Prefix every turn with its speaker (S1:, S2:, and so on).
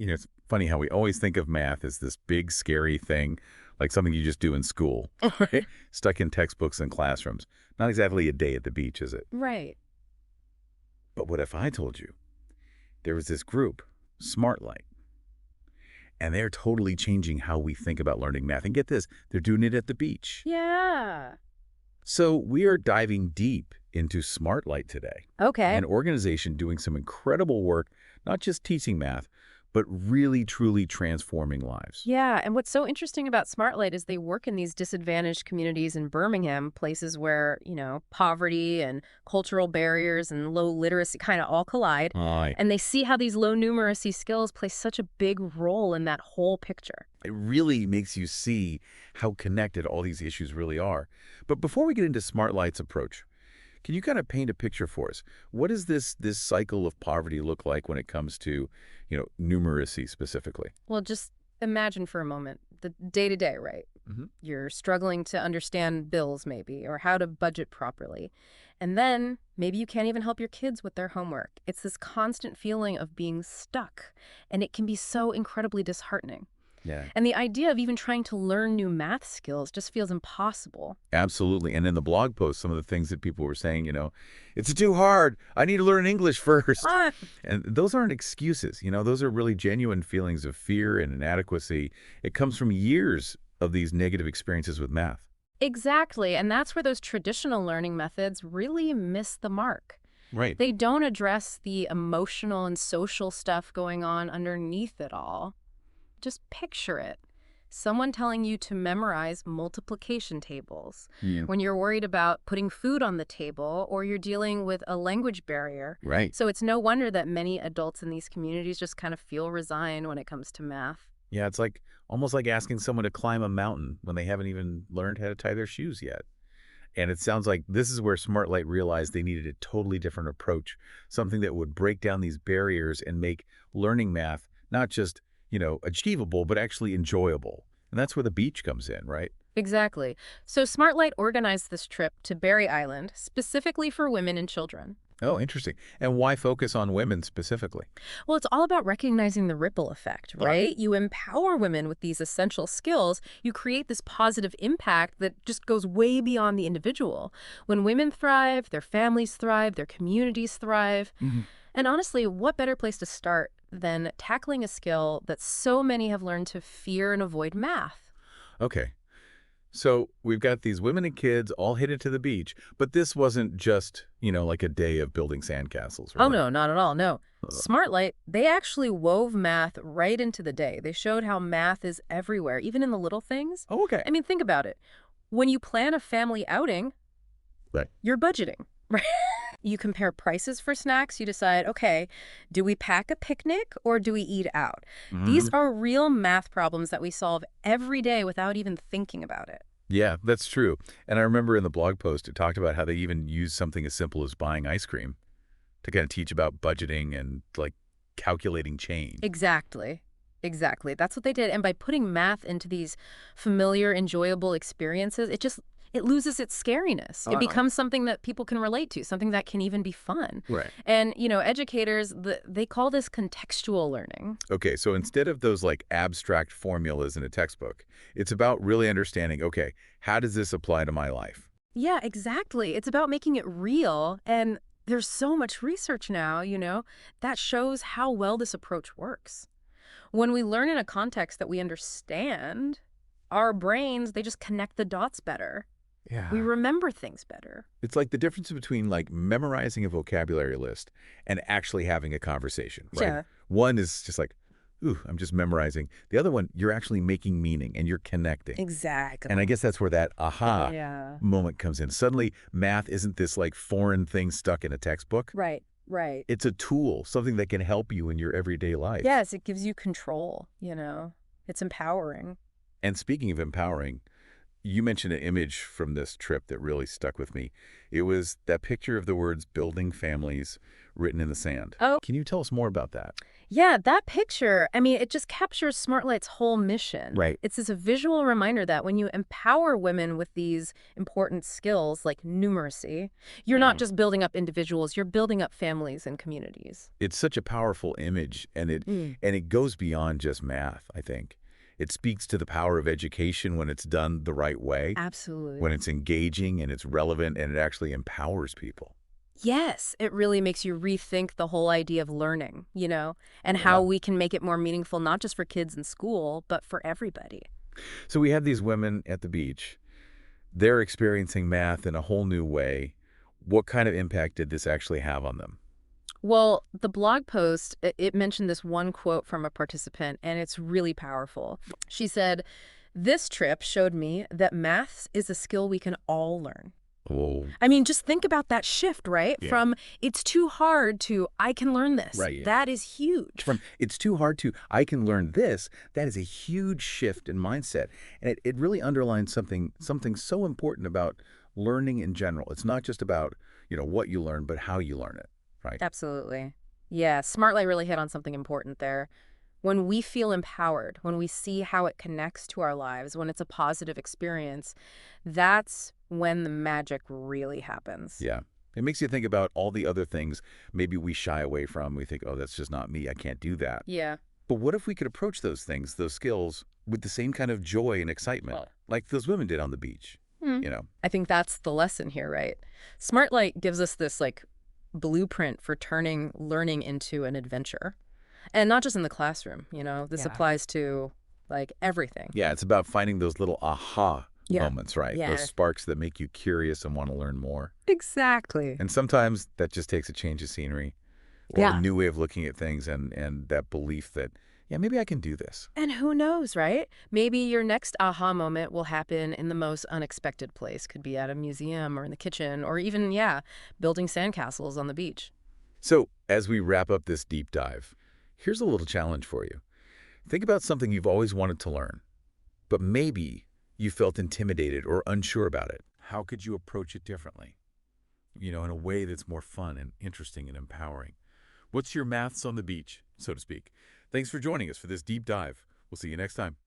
S1: It's funny how we always think of math as this big, scary thing, like something you just do in school, right? Stuck in textbooks and classrooms. Not exactly a day at the beach, is it?
S2: Right.
S1: But what if I told you there was this group, Smartlyte, and they're totally changing how we think about learning math. And get this, they're doing it at the beach.
S2: Yeah.
S1: So we are diving deep into Smartlyte today,
S2: Okay.
S1: an organization doing some incredible work, not just teaching math, but really, truly transforming lives.
S2: Yeah, and what's so interesting about Smartlyte is they work in these disadvantaged communities in Birmingham, places where, poverty and cultural barriers and low literacy kind of all collide.
S1: Aye.
S2: And they see how these low numeracy skills play such a big role in that whole picture.
S1: It really makes you see how connected all these issues really are. But before we get into Smartlight's approach, can you kind of paint a picture for us? What does this cycle of poverty look like when it comes to, numeracy specifically?
S2: Well, just imagine for a moment the day-to-day, right?
S1: Mm-hmm.
S2: You're struggling to understand bills maybe, or how to budget properly. And then maybe you can't even help your kids with their homework. It's this constant feeling of being stuck, and it can be so incredibly disheartening.
S1: Yeah.
S2: And the idea of even trying to learn new math skills just feels impossible.
S1: Absolutely. And in the blog post, some of the things that people were saying, it's too hard. I need to learn English first.
S2: Ah!
S1: And those aren't excuses. Those are really genuine feelings of fear and inadequacy. It comes from years of these negative experiences with math.
S2: Exactly. And that's where those traditional learning methods really miss the mark.
S1: Right.
S2: They don't address the emotional and social stuff going on underneath it all. Just picture it. Someone telling you to memorize multiplication tables when you're worried about putting food on the table or you're dealing with a language barrier.
S1: Right.
S2: So it's no wonder that many adults in these communities just kind of feel resigned when it comes to math.
S1: Yeah, it's almost like asking someone to climb a mountain when they haven't even learned how to tie their shoes yet. And it sounds like this is where Smartlyte realized they needed a totally different approach, something that would break down these barriers and make learning math not just achievable, but actually enjoyable. And that's where the beach comes in, right?
S2: Exactly. So Smartlyte organized this trip to Berry Island specifically for women and children.
S1: Oh, interesting. And why focus on women specifically?
S2: Well, it's all about recognizing the ripple effect, right? You empower women with these essential skills. You create this positive impact that just goes way beyond the individual. When women thrive, their families thrive, their communities thrive.
S1: Mm-hmm.
S2: And honestly, what better place to start than tackling a skill that so many have learned to fear and avoid: math?
S1: Okay. So we've got these women and kids all headed to the beach, but this wasn't just, like a day of building sandcastles, right?
S2: Oh, no, not at all. No. Smartlyte, they actually wove math right into the day. They showed how math is everywhere, even in the little things.
S1: Oh, okay.
S2: I mean, think about it. When you plan a family outing,
S1: Right.
S2: you're budgeting, right? You compare prices for snacks. You decide, okay, do we pack a picnic or do we eat out? These are real math problems that we solve every day without even thinking about it.
S1: Yeah, that's true. And I remember in the blog post, it talked about how they even use something as simple as buying ice cream to kind of teach about budgeting and calculating change.
S2: Exactly. Exactly. That's what they did. And by putting math into these familiar, enjoyable experiences, it loses its scariness. It becomes something that people can relate to, something that can even be fun.
S1: Right.
S2: And, educators, they call this contextual learning.
S1: Okay, so instead of those abstract formulas in a textbook, it's about really understanding, okay, how does this apply to my life?
S2: Yeah, exactly. It's about making it real. And there's so much research now, that shows how well this approach works. When we learn in a context that we understand, our brains, they just connect the dots better.
S1: Yeah.
S2: We remember things better.
S1: It's like the difference between memorizing a vocabulary list and actually having a conversation, right?
S2: Yeah.
S1: One is just ooh, I'm just memorizing. The other one, you're actually making meaning and you're connecting.
S2: Exactly.
S1: And I guess that's where that aha moment comes in. Suddenly, math isn't this foreign thing stuck in a textbook.
S2: Right, right.
S1: It's a tool, something that can help you in your everyday life.
S2: Yes, it gives you control, It's empowering.
S1: And speaking of empowering, you mentioned an image from this trip that really stuck with me. It was that picture of the words "building families" written in the sand.
S2: Oh.
S1: Can you tell us more about that?
S2: Yeah, that picture, I mean, it just captures Smartlight's whole mission.
S1: Right.
S2: It's a visual reminder that when you empower women with these important skills like numeracy, you're not just building up individuals, you're building up families and communities.
S1: It's such a powerful image, and it goes beyond just math, I think. It speaks to the power of education when it's done the right way, when
S2: Absolutely.
S1: it's engaging and it's relevant and it actually empowers people.
S2: Yes, it really makes you rethink the whole idea of learning, and how
S1: Yeah.
S2: we can make it more meaningful, not just for kids in school, but for everybody.
S1: So we have these women at the beach. They're experiencing math in a whole new way. What kind of impact did this actually have on them?
S2: Well, the blog post, it mentioned this one quote from a participant, and it's really powerful. She said, "This trip showed me that maths is a skill we can all learn."
S1: Oh,
S2: I mean, just think about that shift, right?
S1: yeah.
S2: From it's too hard to I can learn this.
S1: Right, yeah.
S2: That is huge.
S1: From it's too hard to I can learn this, that is a huge shift in mindset. And it really underlines something so important about learning in general. It's not just about, what you learn, but how you learn it, right?
S2: Absolutely. Yeah, Smartlight really hit on something important there. When we feel empowered, when we see how it connects to our lives, when it's a positive experience, that's when the magic really happens.
S1: Yeah. It makes you think about all the other things maybe we shy away from. We think, oh, that's just not me. I can't do that.
S2: Yeah.
S1: But what if we could approach those things, those skills, with the same kind of joy and excitement,
S2: Well,
S1: like those women did on the beach?
S2: hmm.
S1: You know,
S2: I think that's the lesson here, right? Smartlight gives us this blueprint for turning learning into an adventure. And not just in the classroom, this
S3: Yeah.
S2: applies to everything.
S1: yeah, it's about finding those little aha
S2: Yeah.
S1: moments, right?
S2: Yeah.
S1: Those sparks that make you curious and want to learn more.
S2: Exactly.
S1: And sometimes that just takes a change of scenery or a
S2: Yeah.
S1: new way of looking at things and that belief that, yeah, maybe I can do this.
S2: And who knows, right? Maybe your next aha moment will happen in the most unexpected place. Could be at a museum or in the kitchen or even, yeah, building sandcastles on the beach.
S1: So as we wrap up this deep dive, here's a little challenge for you. Think about something you've always wanted to learn, but maybe you felt intimidated or unsure about it. How could you approach it differently? In a way that's more fun and interesting and empowering. What's your maths on the beach, so to speak? Thanks for joining us for this deep dive. We'll see you next time.